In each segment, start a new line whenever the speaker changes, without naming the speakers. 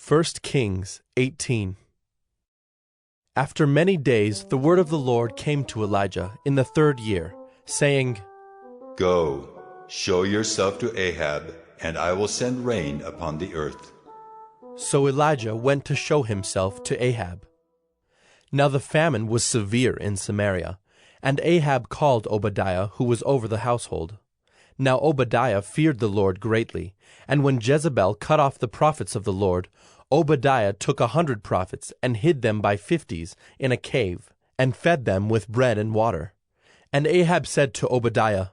1 Kings 18. After many days the word of the Lord came to Elijah in the 3rd year, saying,
Go, show yourself to Ahab, and I will send rain upon the earth.
So Elijah went to show himself to Ahab. Now the famine was severe in Samaria, and Ahab called Obadiah, who was over the household. Now Obadiah feared the Lord greatly, and when Jezebel cut off the prophets of the Lord, Obadiah took 100 prophets and hid them by 50s in a cave, and fed them with bread and water. And Ahab said to Obadiah,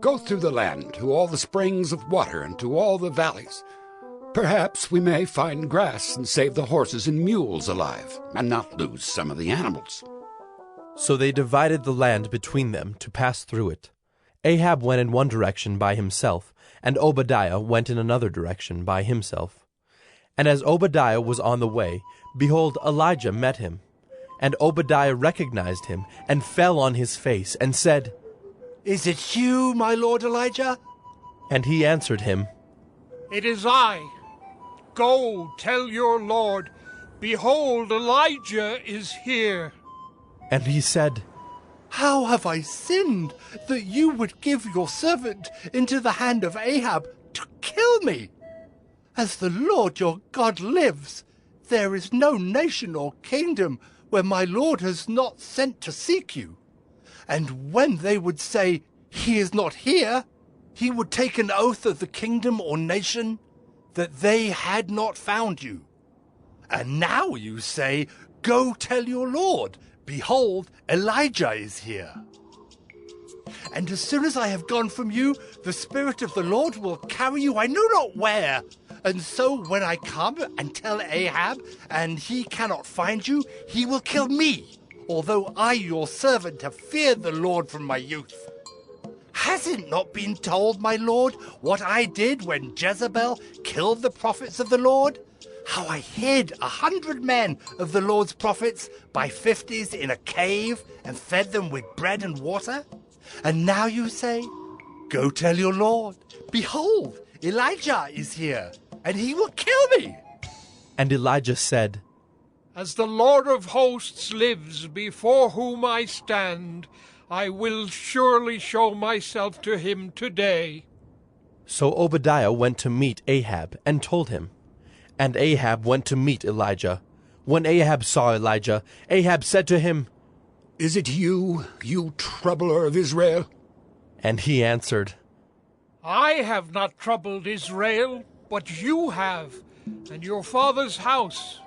Go through the land to all the springs of water and to all the valleys. Perhaps we may find grass and save the horses and mules alive, and not lose some of the animals.
So they divided the land between them to pass through it. Ahab went in one direction by himself, and Obadiah went in another direction by himself. And as Obadiah was on the way, behold, Elijah met him. And Obadiah recognized him, and fell on his face, and said,
Is it you, my lord Elijah?
And he answered him,
It is I. Go, tell your lord, behold, Elijah is here.
And he said,
How have I sinned, that you would give your servant into the hand of Ahab to kill me? As the Lord your God lives, there is no nation or kingdom where my lord has not sent to seek you. And when they would say, He is not here, he would take an oath of the kingdom or nation that they had not found you. And now you say, Go tell your lord, behold, Elijah is here. And as soon as I have gone from you, the Spirit of the Lord will carry you I know not where. And so when I come and tell Ahab, and he cannot find you, he will kill me, although I, your servant, have feared the Lord from my youth. Has it not been told, my lord, what I did when Jezebel killed the prophets of the Lord? How I hid 100 men of the Lord's prophets by 50s in a cave and fed them with bread and water? And now you say, Go tell your Lord, behold, Elijah is here, and he will kill me.
And Elijah said,
As the Lord of hosts lives, before whom I stand, I will surely show myself to him today.
So Obadiah went to meet Ahab, and told him. And Ahab went to meet Elijah. When Ahab saw Elijah, Ahab said to him,
Is it you, you troubler of Israel?
And he answered,
I have not troubled Israel, but you have, and your father's house,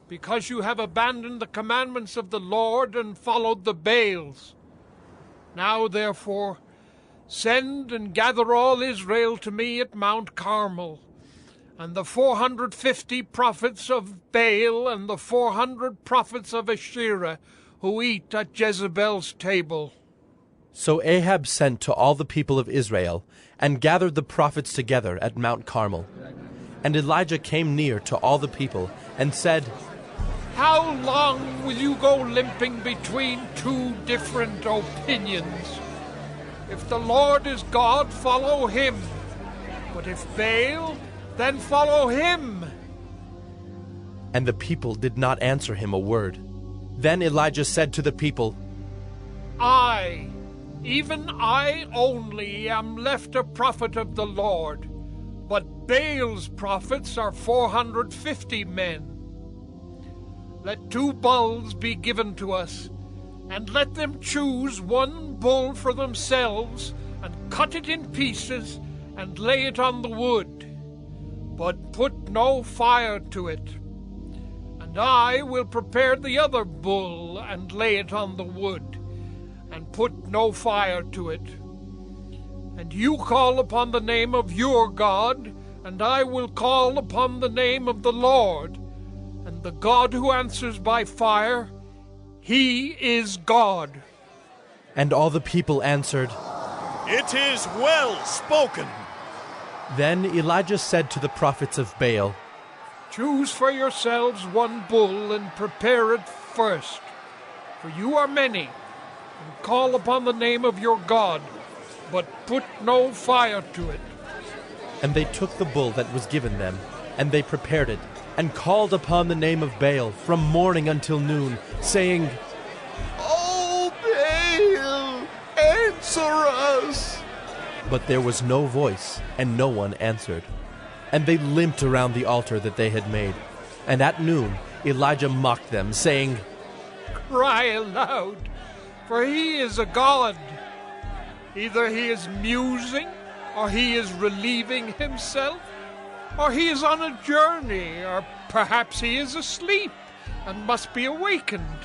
because you have abandoned the commandments of the Lord and followed the Baals. Now, therefore, send and gather all Israel to me at Mount Carmel, and the 450 prophets of Baal and the 400 prophets of Asherah who eat at Jezebel's table.
So Ahab sent to all the people of Israel, and gathered the prophets together at Mount Carmel. And Elijah came near to all the people, and said,
How long will you go limping between two different opinions? If the Lord is God, follow him. But if Baal, then follow him.
And the people did not answer him a word. Then Elijah said to the people,
I, even I only, am left a prophet of the Lord, but Baal's prophets are 450 men. Let 2 bulls be given to us, and let them choose 1 bull for themselves, and cut it in pieces, and lay it on the wood, but put no fire to it. And I will prepare the other bull, and lay it on the wood, and put no fire to it. And you call upon the name of your God, and I will call upon the name of the Lord, and the God who answers by fire, he is God.
And all the people answered,
It is well spoken.
Then Elijah said to the prophets of Baal,
Choose for yourselves 1 bull, and prepare it first, for you are many, and call upon the name of your God, but put no fire to it.
And they took the bull that was given them, And they prepared it, and called upon the name of Baal from morning until noon, saying,
Oh, Baal, answer us!
But there was no voice, and no one answered. And they limped around the altar that they had made. And at noon Elijah mocked them, saying,
Cry aloud, for he is a god. Either he is musing, or he is relieving himself, or he is on a journey, or perhaps he is asleep and must be awakened.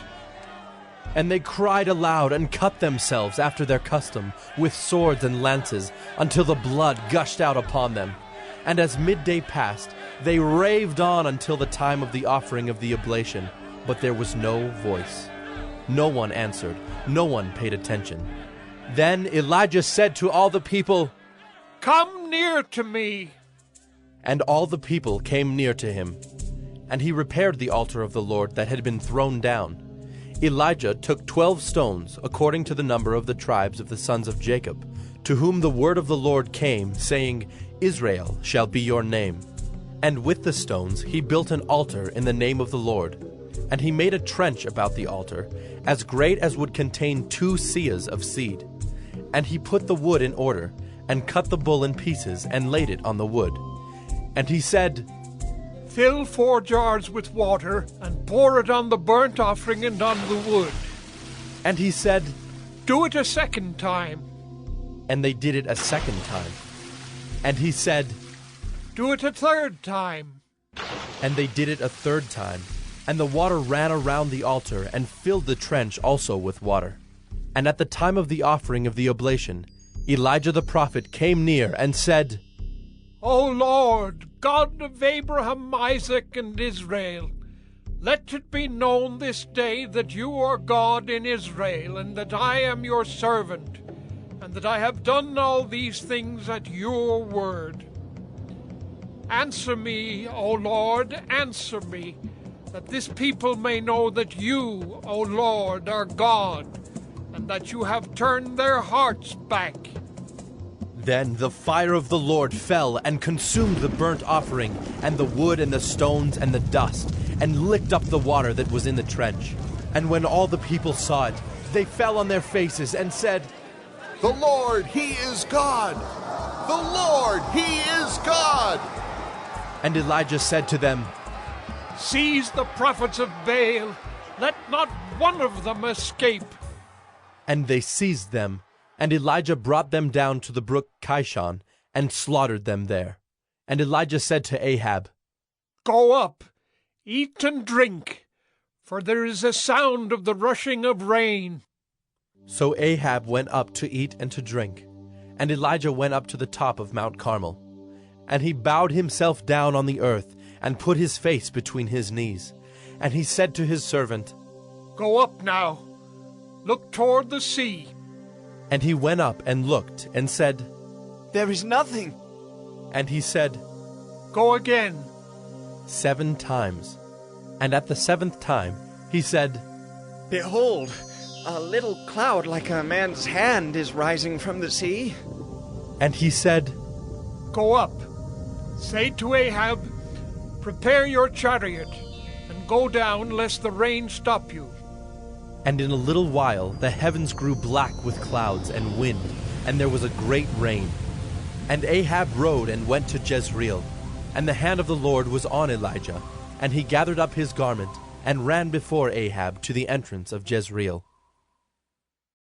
And they cried aloud and cut themselves after their custom with swords and lances until the blood gushed out upon them. And as midday passed, they raved on until the time of the offering of the oblation, but there was no voice. No one answered, no one paid attention. Then Elijah said to all the people,
Come near to me.
And all the people came near to him. And he repaired the altar of the Lord that had been thrown down. Elijah took 12 stones, according to the number of the tribes of the sons of Jacob, to whom the word of the Lord came, saying, Israel shall be your name. And with the stones he built an altar in the name of the Lord. And he made a trench about the altar, as great as would contain 2 seahs of seed. And he put the wood in order, and cut the bull in pieces, and laid it on the wood. And he said,
Fill 4 jars with water, and pour it on the burnt offering and on the wood.
And he said,
Do it a second time.
And they did it a second time. And he said,
Do it a third time.
And they did it a third time. And the water ran around the altar, and filled the trench also with water. And at the time of the offering of the oblation, Elijah the prophet came near and said,
O Lord, God of Abraham, Isaac, and Israel, let it be known this day that you are God in Israel, and that I am your servant, and that I have done all these things at your word. Answer me, O Lord, answer me, that this people may know that you, O Lord, are God, and that you have turned their hearts back.
Then the fire of the Lord fell and consumed the burnt offering, and the wood and the stones and the dust, and licked up the water that was in the trench. And when all the people saw it, they fell on their faces and said,
The Lord, He is God! The Lord, He is God!
And Elijah said to them,
Seize the prophets of Baal, let not one of them escape.
And they seized them. And Elijah brought them down to the brook Kishon, and slaughtered them there. And Elijah said to Ahab,
Go up, eat and drink, for there is a sound of the rushing of rain.
So Ahab went up to eat and to drink. And Elijah went up to the top of Mount Carmel. And he bowed himself down on the earth, and put his face between his knees. And he said to his servant,
Go up now, look toward the sea.
And he went up and looked, and said,
There is nothing.
And he said,
Go again.
7 times. And at the 7th time he said,
Behold, a little cloud like a man's hand is rising from the sea.
And he said,
Go up. Say to Ahab, Prepare your chariot, and go down, lest the rain stop you.
And in a little while the heavens grew black with clouds and wind, and there was a great rain. And Ahab rode and went to Jezreel. And the hand of the Lord was on Elijah, and he gathered up his garment, and ran before Ahab to the entrance of Jezreel.